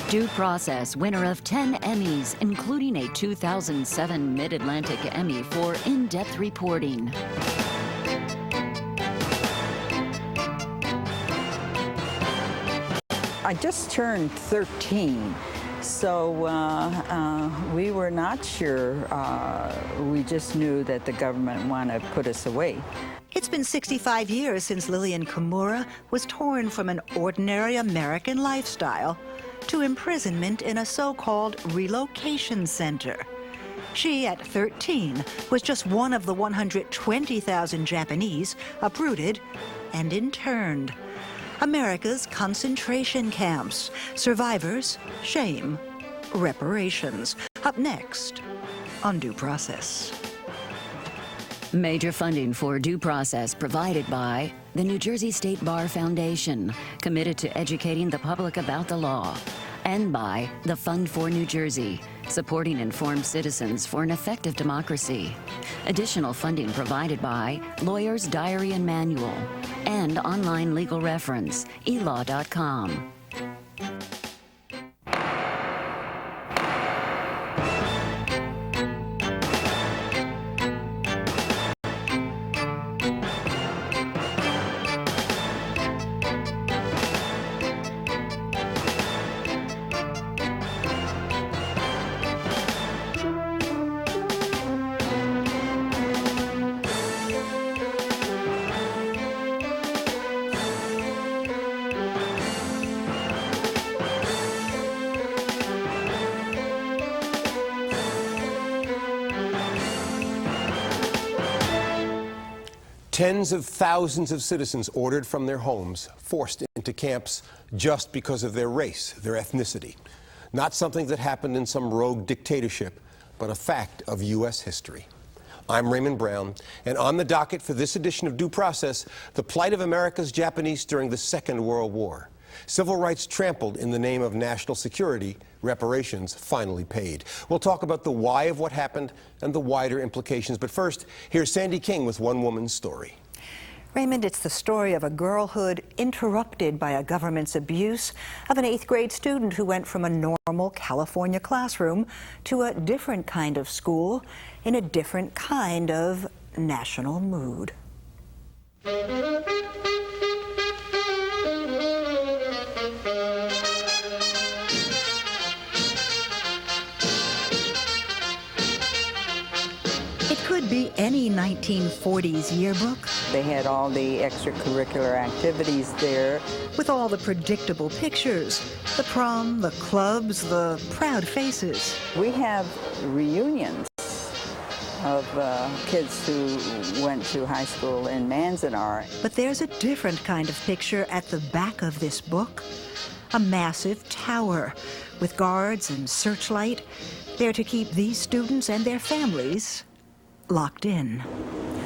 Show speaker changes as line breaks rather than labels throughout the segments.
Due Process, winner of 10 Emmys, including a 2007 Mid-Atlantic Emmy for in-depth reporting.
I just turned 13, so we were not sure. We just knew that the government wanted to put us away.
It's been 65 years since Lillian Kimura was torn from an ordinary American lifestyle to imprisonment in a so-called relocation center. She, at 13, was just one of the 120,000 Japanese uprooted and interned. America's concentration camps, survivors, shame, reparations. Up next on Due Process.
Major funding for Due Process provided by the New Jersey State Bar Foundation, committed to educating the public about the law, and by the Fund for New Jersey, supporting informed citizens for an effective democracy. Additional funding provided by Lawyer's Diary and Manual and online legal reference, elaw.com.
Tens of thousands of citizens ordered from their homes, forced into camps just because of their race, their ethnicity. Not something that happened in some rogue dictatorship, but a fact of U.S. history. I'm Raymond Brown, and on the docket for this edition of Due Process, the plight of America's Japanese during the Second World War. Civil rights trampled in the name of national security, reparations finally paid. We'll talk about the why of what happened and the wider implications. But first, here's Sandy King with one woman's story.
Raymond, it's the story of a girlhood interrupted by a government's abuse of an 8th grade student who went from a normal California classroom to a different kind of school in a different kind of national mood. It could be any 1940s yearbook.
They had all the extracurricular activities there.
With all the predictable pictures, the prom, the clubs, the proud faces.
We have reunions of kids who went to high school in Manzanar.
But there's a different kind of picture at the back of this book. A massive tower with guards and searchlight, there to keep these students and their families locked in.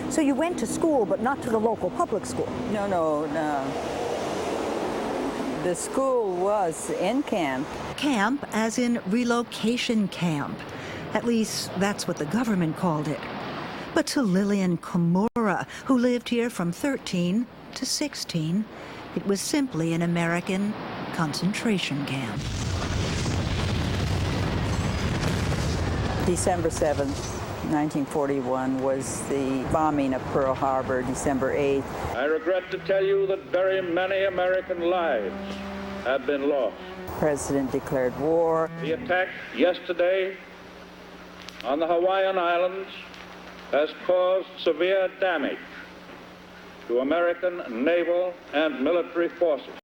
So you went to school, but not to the local public school?
No. The school was in camp.
Camp as in relocation camp. At least that's what the government called it. But to Lillian Kimura, who lived here from 13 to 16, it was simply an American concentration camp.
December 7th. 1941 was the bombing of Pearl Harbor, December 8th.
I regret to tell you that very many American lives have been lost.
The President declared war.
The attack yesterday on the Hawaiian Islands has caused severe damage to American naval and military forces.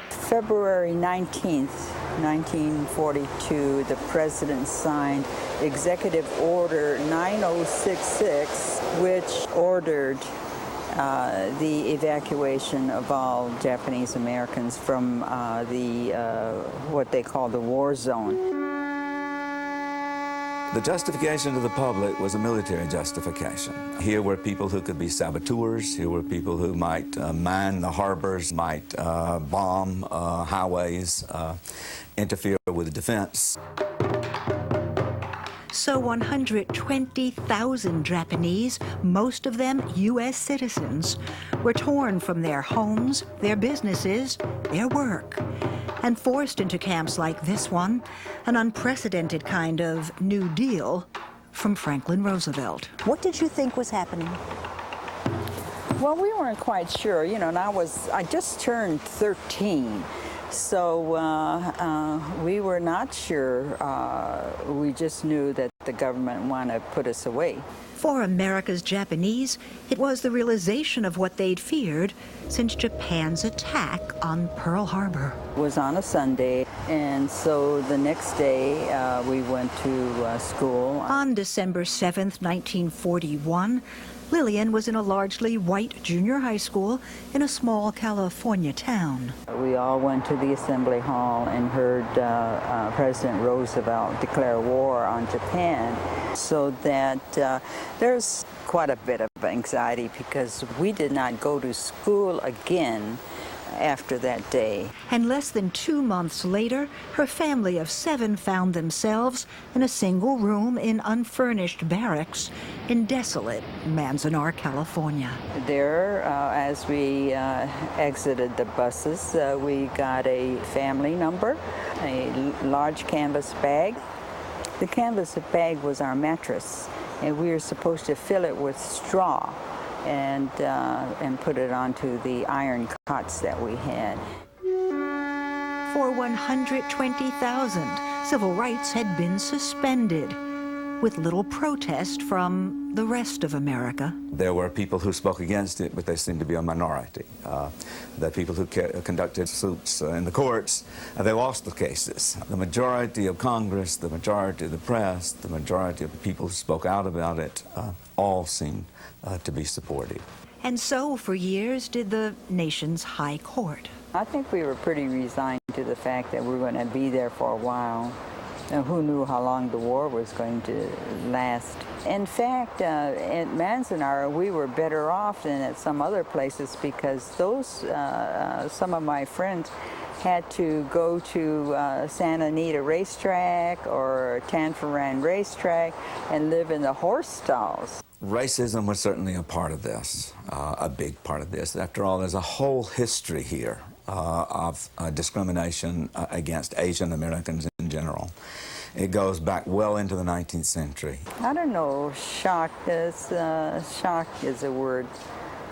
February 19th, 1942, the President signed Executive Order 9066, which ordered the evacuation of all Japanese Americans from what they call the war zone.
The justification to the public was a military justification. Here were people who could be saboteurs. Here were people who might mine the harbors, might bomb highways, interfere with the defense.
So 120,000 Japanese, most of them U.S. citizens, were torn from their homes, their businesses, their work. and forced into camps like this one, an unprecedented kind of New Deal from Franklin Roosevelt. What did you think was happening?
Well, we weren't quite sure, you know, and I just turned 13, so we were not sure. We just knew that the government wanted to put us away.
For America's Japanese, it was the realization of what they'd feared since Japan's attack on Pearl Harbor.
It was on a Sunday, and so the next day we went to school.
On December 7th, 1941, Lillian was in a largely white junior high school in a small California town.
We all went to the Assembly Hall and heard President Roosevelt declare war on Japan, so that there's quite a bit of anxiety because we did not go to school again after that day.
And less than 2 months later, her family of 7 found themselves in a single room in unfurnished barracks in desolate Manzanar, California.
There, as we exited the buses, we got a family number, a large canvas bag. The canvas bag was our mattress, and we were supposed to fill it with straw and put it onto the iron cots that we had.
For 120,000, civil rights had been suspended, with little protest from the rest of America.
There were people who spoke against it, but they seemed to be a minority. The people who conducted suits in the courts, they lost the cases. The majority of Congress, the majority of the press, the majority of the people who spoke out about it, all seemed to be supportive.
And so, for years, did the nation's high court.
I think we were pretty resigned to the fact that we were going to be there for a while. And who knew how long the war was going to last? In fact, at Manzanar, we were better off than at some other places because those, some of my friends had to go to Santa Anita Racetrack or Tanforan Racetrack and live in the horse stalls.
Racism was certainly a part of this, a big part of this. After all, there's a whole history here of discrimination against Asian Americans in general. It goes back well into the 19th century.
I don't know, shock is a word.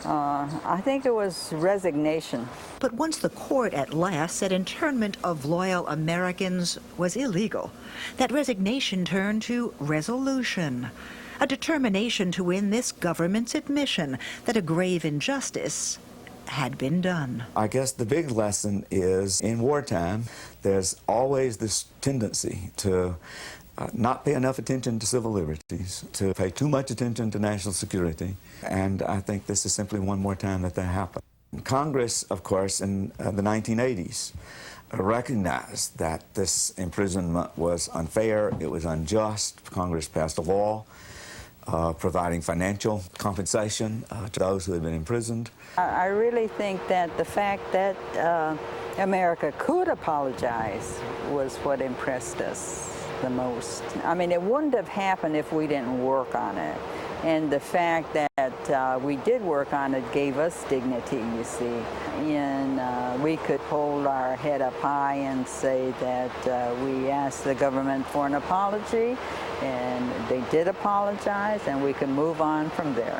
I think it was resignation.
But once the court at last said internment of loyal Americans was illegal, that resignation turned to resolution, a determination to win this government's admission that a grave injustice had been done.
I guess the big lesson is in wartime, there's always this tendency to not pay enough attention to civil liberties, to pay too much attention to national security, and I think this is simply one more time that happened. Congress, of course, in the 1980s, recognized that this imprisonment was unfair, it was unjust. Congress passed a law providing financial compensation to those who had been imprisoned.
I really think that the fact that America could apologize was what impressed us the most. I mean, it wouldn't have happened if we didn't work on it. And the fact that we did work on it gave us dignity, you see. And we could hold our head up high and say that we asked the government for an apology, and they did apologize, and we can move on from there.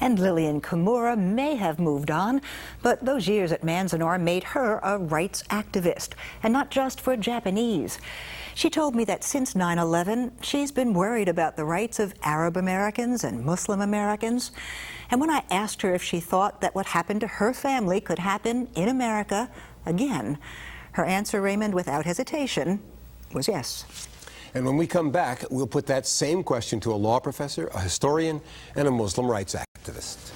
And Lillian Kimura may have moved on, but those years at Manzanar made her a rights activist, and not just for Japanese. She told me that since 9/11, she's been worried about the rights of Arab Americans and Muslim Americans. And when I asked her if she thought that what happened to her family could happen in America again, her answer, Raymond, without hesitation, was yes.
And when we come back, we'll put that same question to a law professor, a historian, and a Muslim rights activist.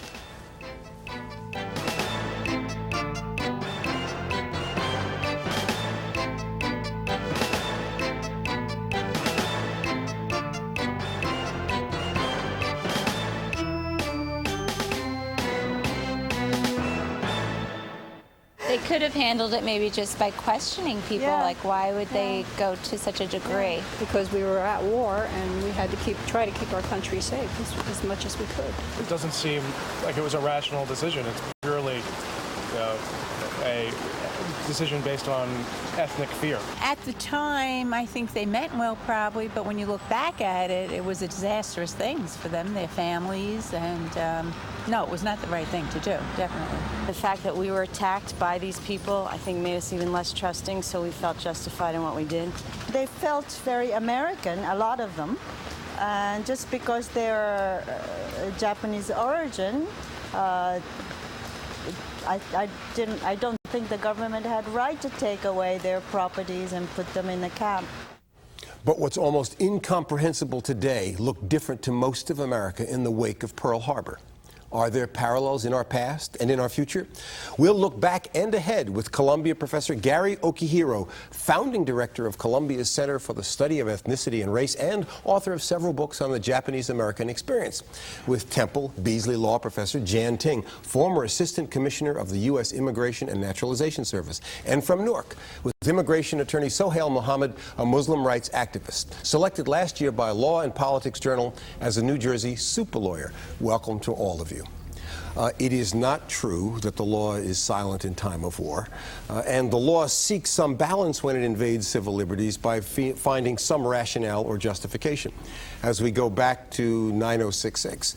could have handled it maybe just by questioning people,
Yeah.
like why would they go to such a degree?
Because we were at war and we had to try to keep our country safe as much as we could.
It doesn't seem like it was a rational decision. It's purely a decision based on ethnic fear.
At the time, I think they meant well, probably, but when you look back at it, it was a disastrous things for them, their families, and no, it was not the right thing to do, definitely.
The fact that we were attacked by these people, I think, made us even less trusting, so we felt justified in what we did.
They felt very American, a lot of them, and just because they're Japanese origin, I don't think the government had right to take away their properties and put them in a camp.
But what's almost incomprehensible today looked different to most of America in the wake of Pearl Harbor. Are there parallels in our past and in our future? We'll look back and ahead with Columbia professor Gary Okihiro, founding director of Columbia's Center for the Study of Ethnicity and Race and author of several books on the Japanese-American experience. With Temple Beasley Law professor Jan Ting, former assistant commissioner of the U.S. Immigration and Naturalization Service. And from Newark, with immigration attorney Sohail Mohammed, a Muslim rights activist, selected last year by Law and Politics Journal as a New Jersey super lawyer. Welcome to all of you. It is not true that the law is silent in time of war, and the law seeks some balance when it invades civil liberties by finding some rationale or justification. As we go back to 9066,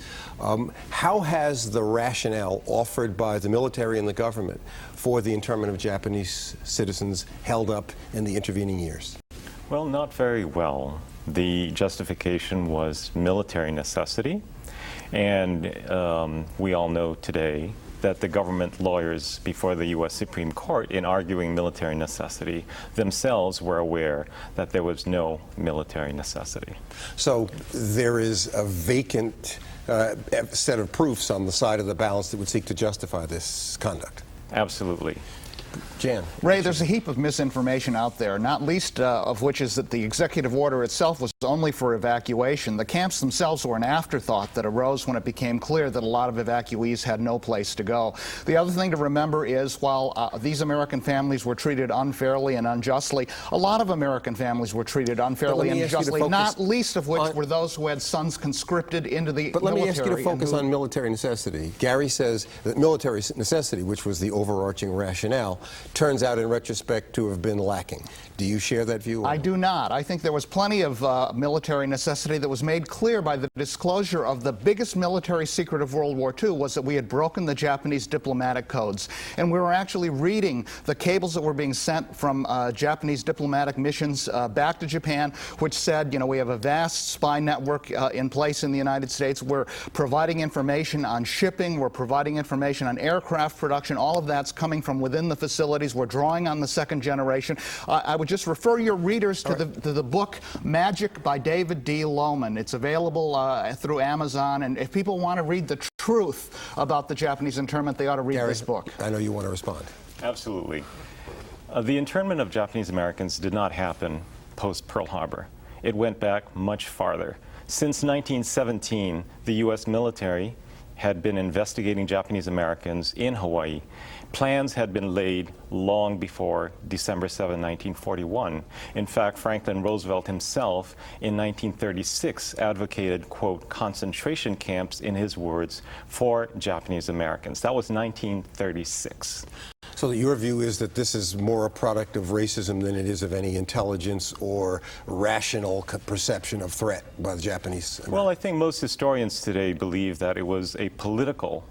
how has the rationale offered by the military and the government for the internment of Japanese citizens held up in the intervening years?
Well, not very well. The justification was military necessity. And we all know today that the government lawyers before the U.S. Supreme Court, in arguing military necessity, themselves were aware that there was no military necessity.
So there is a vacant set of proofs on the side of the balance that would seek to justify this conduct?
Absolutely.
Jan.
Ray, there's a heap of misinformation out there, not least of which is that the executive order itself was only for evacuation. The camps themselves were an afterthought that arose when it became clear that a lot of evacuees had no place to go. The other thing to remember is while these American families were treated unfairly and unjustly, a lot of American families were treated unfairly and unjustly, not least of which were those who had sons conscripted into the military.
But let me ask you to focus on military necessity. Gary says that military necessity, which was the overarching rationale, turns out in retrospect to have been lacking. Do you share that view?
I do not. I think there was plenty of military necessity that was made clear by the disclosure of the biggest military secret of World War II was that we had broken the Japanese diplomatic codes. And we were actually reading the cables that were being sent from Japanese diplomatic missions back to Japan, which said, you know, we have a vast spy network in place in the United States. We're providing information on shipping. We're providing information on aircraft production. All of that's coming from within the facilities. We're drawing on the second generation. I would just refer your readers to the book Magic by David D. Lohman. It's available through Amazon, and if people want to read the truth about the Japanese internment, they ought to read this book.
I know you want to respond.
Absolutely. The internment of Japanese Americans did not happen post-Pearl Harbor. It went back much farther. Since 1917, the U.S. military had been investigating Japanese Americans in Hawaii. Plans had been laid long before December 7, 1941. In fact, Franklin Roosevelt himself in 1936 advocated, quote, concentration camps, in his words, for Japanese Americans. That was 1936.
So your view is that this is more a product of racism than it is of any intelligence or rational perception of threat by the Japanese Americans?
Well, I think most historians today believe that it was a political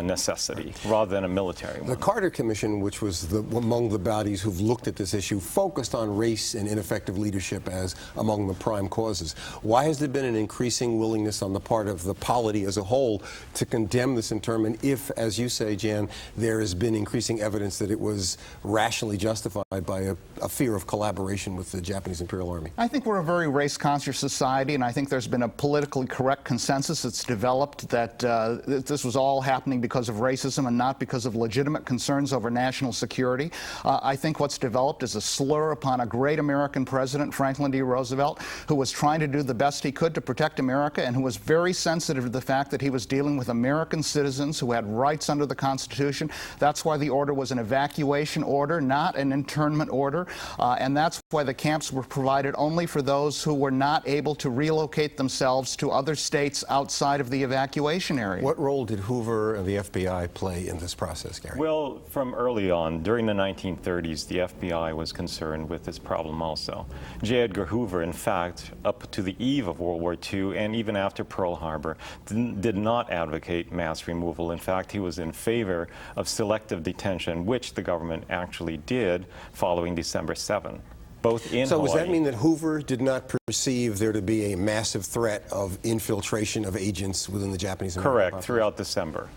necessity rather than a military one.
The Carter Commission, which was among the bodies who've looked at this issue, focused on race and ineffective leadership as among the prime causes. Why has there been an increasing willingness on the part of the polity as a whole to condemn this internment if, as you say, Jan, there has been increasing evidence that it was rationally justified by a fear of collaboration with the Japanese Imperial Army?
I think we're a very race-conscious society, and I think there's been a politically correct consensus that's developed that this was all happening happening because of racism and not because of legitimate concerns over national security. I think what's developed is a slur upon a great American president, Franklin D. Roosevelt, who was trying to do the best he could to protect America and who was very sensitive to the fact that he was dealing with American citizens who had rights under the Constitution. That's why the order was an evacuation order, not an internment order, and that's why the camps were provided only for those who were not able to relocate themselves to other states outside of the evacuation area.
What role did Hoover and the FBI play in this process, Gary?
Well, from early on, during the 1930s, the FBI was concerned with this problem also. J. Edgar Hoover, in fact, up to the eve of World War II and even after Pearl Harbor, did not advocate mass removal. In fact, he was in favor of selective detention, which the government actually did following December 7. Both in
So
Hawaii.
does that mean that Hoover did not perceive there to be a massive threat of infiltration of agents within the Japanese American
Correct,
population?
throughout December.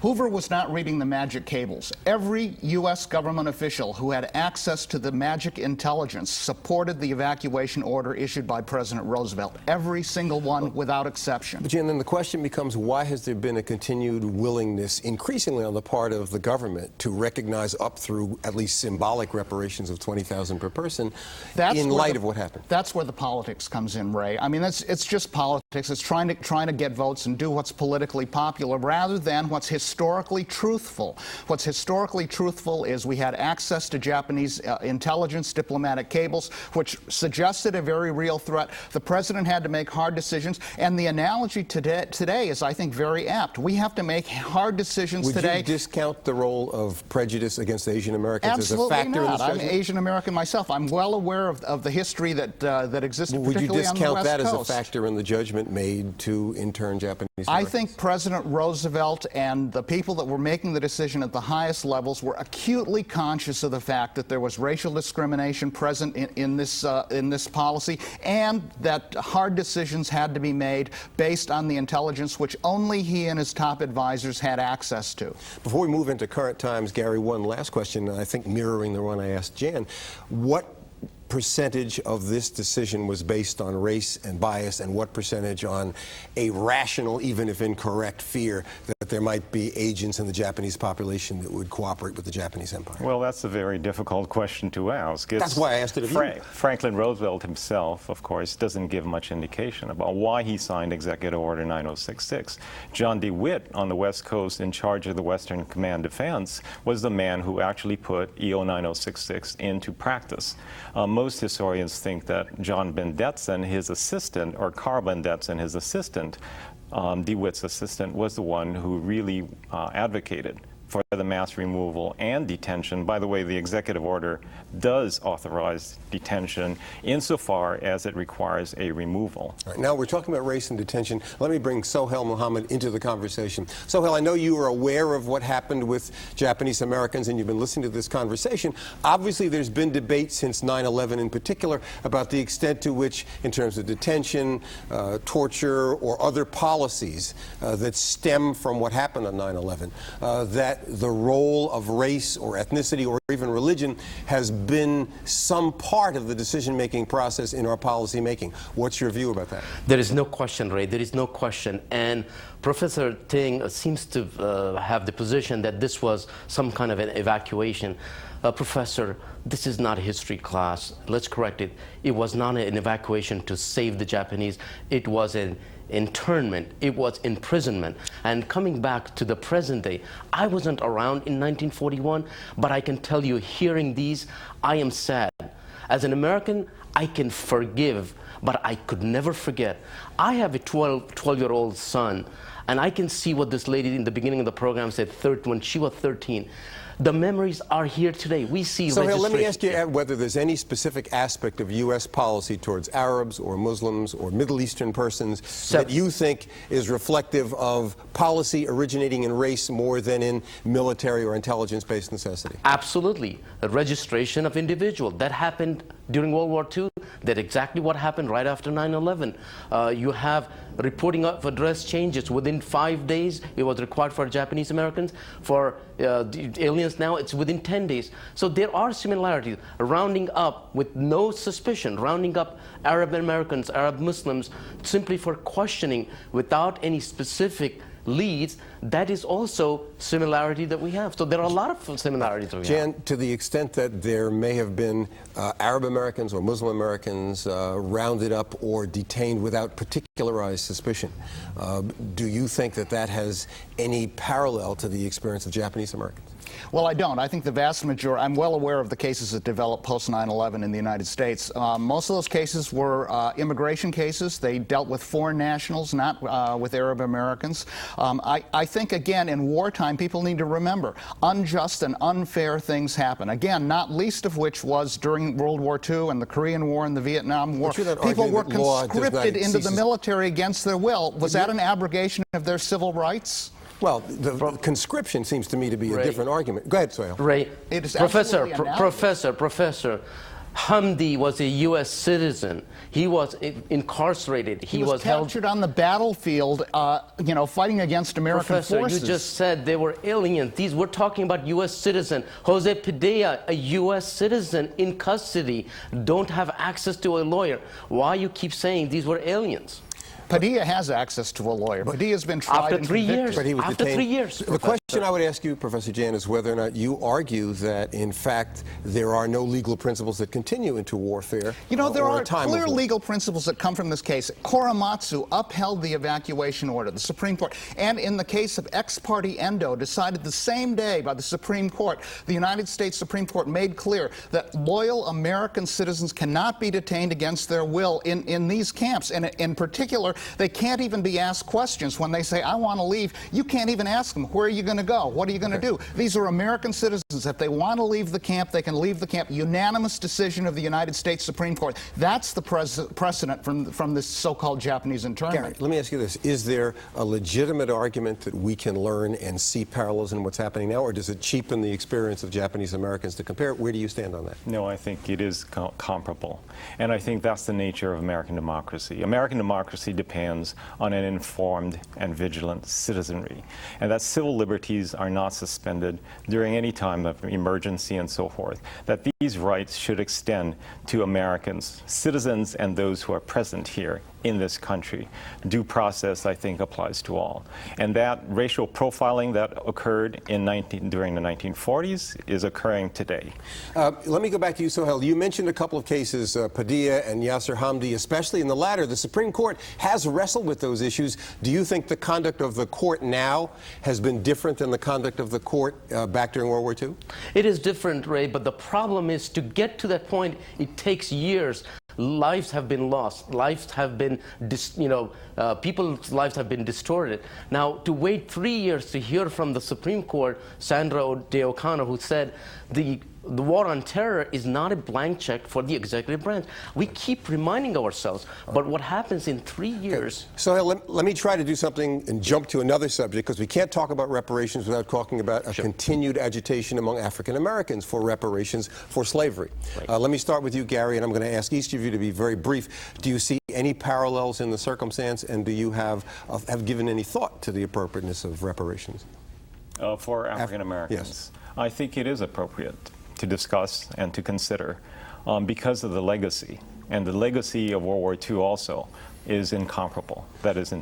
Hoover was not reading the magic cables. Every U.S. government official who had access to the magic intelligence supported the evacuation order issued by President Roosevelt. Every single one, without exception.
But Jan, then the question becomes, why has there been a continued willingness, increasingly on the part of the government, to recognize up through at least symbolic reparations of $20,000 per person in light of what happened?
That's where the politics comes in, Ray. I mean, it's just politics. It's trying to get votes and do what's politically popular rather than what's historically truthful. What's historically truthful is we had access to Japanese intelligence, diplomatic cables, which suggested a very real threat. The president had to make hard decisions, and the analogy today is, I think, very apt. We have to make hard decisions today.
Would you discount the role of prejudice against Asian Americans
Absolutely
as a factor
not.
in this
I'm
judgment?
Asian American myself. I'm well aware of the history that existed,
Would you
particularly on the
discount
West
that as a
Coast.
factor in the judgment made to intern Japanese
I
Americans?
think President Roosevelt and the people that were making the decision at the highest levels were acutely conscious of the fact that there was racial discrimination present in this policy, and that hard decisions had to be made based on the intelligence which only he and his top advisors had access to.
Before we move into current times, Gary, one last question, I think mirroring the one I asked Jan. What percentage of this decision was based on race and bias, and what percentage on a rational, even if incorrect, fear that there might be agents in the Japanese population that would cooperate with the Japanese Empire?
Well, that's a very difficult question to ask.
That's why I asked it of you.
Franklin Roosevelt himself, of course, doesn't give much indication about why he signed Executive Order 9066. John DeWitt, on the West Coast in charge of the Western Command Defense, was the man who actually put EO 9066 into practice. Most historians think that John Bendetson, his assistant, or Carl Bendetson, his assistant, DeWitt's assistant, was the one who really advocated for the mass removal and detention. By the way, the executive order does authorize detention insofar as it requires a removal.
All right, now we're talking about race and detention. Let me bring Sohail Mohammed into the conversation. Sohail, I know you are aware of what happened with Japanese Americans and you've been listening to this conversation. Obviously, there's been debate since 9/11 in particular about the extent to which, in terms of detention, torture, or other policies that stem from what happened on 9/11, that the role of race or ethnicity or even religion has been some part of the decision-making process in our policy making. What's your view about that?
There is no question, Ray. There is no question. And Professor Ting seems to have the position that this was some kind of an evacuation. Professor, this is not a history class. Let's correct it. It was not an evacuation to save the Japanese. It was an internment. It was imprisonment. And coming back to the present day, I wasn't around in 1941, but I can tell you, hearing these, I am sad. As an American, I can forgive, but I could never forget. I have a 12-year-old son, and I can see what this lady in the beginning of the program said when she was 13. The memories are here today. We see
So
registration.
let me ask you whether there's any specific aspect of U.S. policy towards Arabs or Muslims or Middle Eastern persons that you think is reflective of policy originating in race more than in military or intelligence-based necessity.
Absolutely. The registration of individual. That happened during World War II. That's exactly what happened right after 9/11. You have reporting of address changes within 5 days. It was required for Japanese Americans. For the aliens now, it's within 10 days. So there are similarities. Rounding up with no suspicion, rounding up Arab Americans, Arab Muslims, simply for questioning without any specific leads, that is also similarity that we have. So there are a lot of similarities that we have.
Jan, to the extent that there may have been Arab Americans or Muslim Americans rounded up or detained without particularized suspicion, do you think that that has any parallel to the experience of Japanese Americans?
Well, I don't. I think the vast majority, I'm well aware of the cases that developed post 9/11 in the United States. Most of those cases were immigration cases. They dealt with foreign nationals, not with Arab Americans. I think, again, in wartime, people need to remember unjust and unfair things happen. Again, not least of which was during World War II and the Korean War and the Vietnam War. People were conscripted into the military against their will. Was that an abrogation of their civil rights?
Well, the conscription seems to me to be a different argument. Go ahead, Sohail.
Ray, Professor, Hamdi was a U.S. citizen. He was incarcerated. He was held
captured on the battlefield, you know, fighting against American forces.
Professor, you just said they were aliens. We're talking about U.S. citizen. Jose Padilla, a U.S. citizen in custody, don't have access to a lawyer. Why you keep saying these were aliens?
Padilla has access to a lawyer. Padilla's been tried
after 3 years.
But he was
after
detained.
3 years.
The question I would ask you, Professor Jan, is whether or not you argue that, in fact, there are no legal principles that continue into warfare.
You know, there are clear legal principles that come from this case. Korematsu upheld the evacuation order, the Supreme Court. And in the case of ex parte Endo, decided the same day by the Supreme Court, the United States Supreme Court made clear that loyal American citizens cannot be detained against their will in these camps. And in particular, they can't even be asked questions. When they say, I want to leave, you can't even ask them, where are you going to go? What are you going to do? These are American citizens. If they want to leave the camp, they can leave the camp. Unanimous decision of the United States Supreme Court. That's the precedent from this so-called Japanese internment.
Gary, let me ask you this. Is there a legitimate argument that we can learn and see parallels in what's happening now, or does it cheapen the experience of Japanese Americans to compare it? Where do you stand on that?
No, I think it is comparable. And I think that's the nature of American democracy. American democracy depends on an informed and vigilant citizenry, and that civil liberties are not suspended during any time of emergency and so forth, that these rights should extend to Americans, citizens, and those who are present here in this country. Due process, I think, applies to all. And that racial profiling that occurred during the 1940s is occurring today.
Let me go back to you, Sohail. You mentioned a couple of cases, Padilla and Yasser Hamdi, especially in the latter. The Supreme Court has wrestled with those issues. Do you think the conduct of the court now has been different than the conduct of the court back during World War II?
It is different, Ray, but the problem is to get to that point, it takes years. Lives have been lost. Lives have been, people's lives have been distorted. Now, to wait 3 years to hear from the Supreme Court, Sandra Day O'Connor, who said the war on terror is not a blank check for the executive branch. We keep reminding ourselves, but what happens in 3 years?
So let me try to do something and jump to another subject, because we can't talk about reparations without talking about a continued agitation among African Americans for reparations for slavery. Right. Let me start with you, Gary, and I'm going to ask each of you to be very brief. Do you see any parallels in the circumstance, and do you have given any thought to the appropriateness of reparations?
For African Americans?
Yes.
I think it is appropriate to discuss and to consider because of the legacy. And the legacy of World War II also is incomparable. That is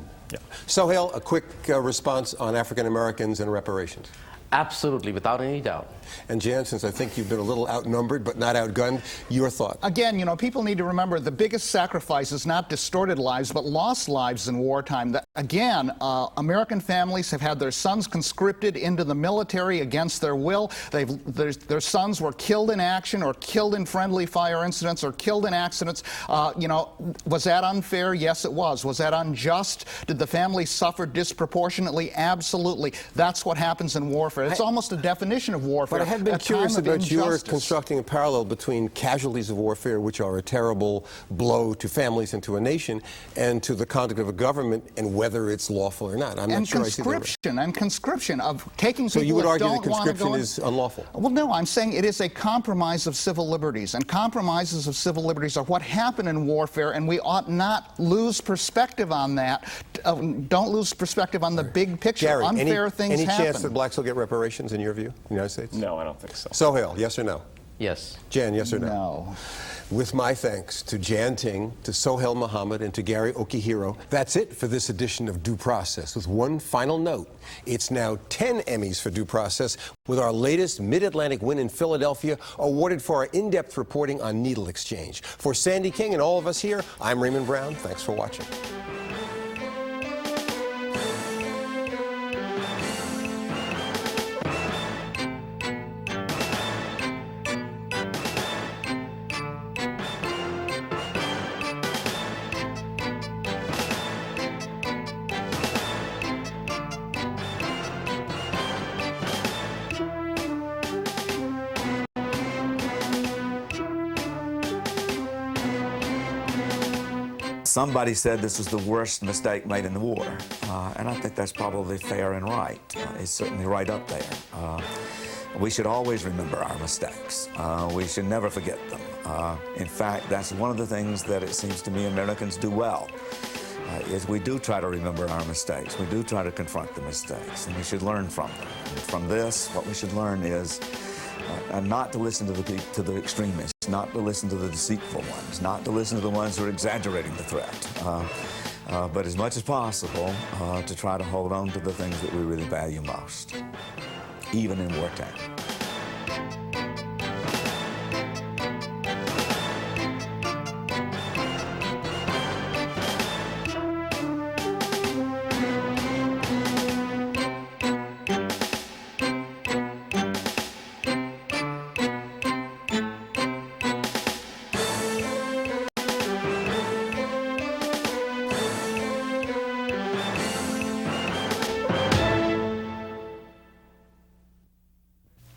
Sohail, a quick response on African Americans and reparations.
Absolutely, without any doubt.
And Jan, since I think you've been a little outnumbered but not outgunned, your thought?
Again, you know, people need to remember the biggest sacrifice is not distorted lives, but lost lives in wartime. Again, American families have had their sons conscripted into the military against their will. Their sons were killed in action or killed in friendly fire incidents or killed in accidents. Was that unfair? Yes, it was. Was that unjust? Did the family suffer disproportionately? Absolutely. That's what happens in warfare. It's almost a definition of warfare.
But I have been curious about your constructing a parallel between casualties of warfare, which are a terrible blow to families and to a nation, and to the conduct of a government and whether it's lawful or not. I'm not sure I see that.
Conscription of taking people
So you would argue
that
that conscription is unlawful?
Well, no, I'm saying it is a compromise of civil liberties, and compromises of civil liberties are what happen in warfare, and we ought not lose perspective on that. Don't lose perspective on the big picture.
Gary,
Unfair things happen.
Any chance that blacks will get reparations in your view in the United States?
No, I don't think so.
Sohail, yes or no?
Yes.
Jan, yes or no?
No.
With my thanks to Jan Ting, to Sohail Mohammed, and to Gary Okihiro, that's it for this edition of Due Process. With one final note, it's now 10 Emmys for Due Process, with our latest Mid-Atlantic win in Philadelphia awarded for our in-depth reporting on needle exchange. For Sandy King and all of us here, I'm Raymond Brown. Thanks for watching.
Somebody said this was the worst mistake made in the war, and I think that's probably fair and right. It's certainly right up there. We should always remember our mistakes. We should never forget them. In fact, that's one of the things that it seems to me Americans do well, is we do try to remember our mistakes. We do try to confront the mistakes, and we should learn from them. And from this, what we should learn is not to listen to the extremists, not to listen to the deceitful ones, not to listen to the ones who are exaggerating the threat, but as much as possible to try to hold on to the things that we really value most, even in wartime.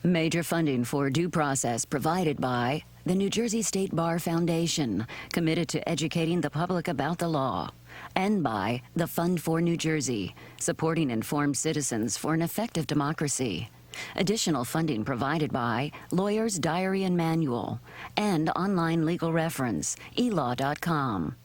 Major funding for Due Process provided by the New Jersey State Bar Foundation, committed to educating the public about the law, and by the Fund for New Jersey, supporting informed citizens for an effective democracy. Additional funding provided by Lawyer's Diary and Manual and online legal reference, elaw.com.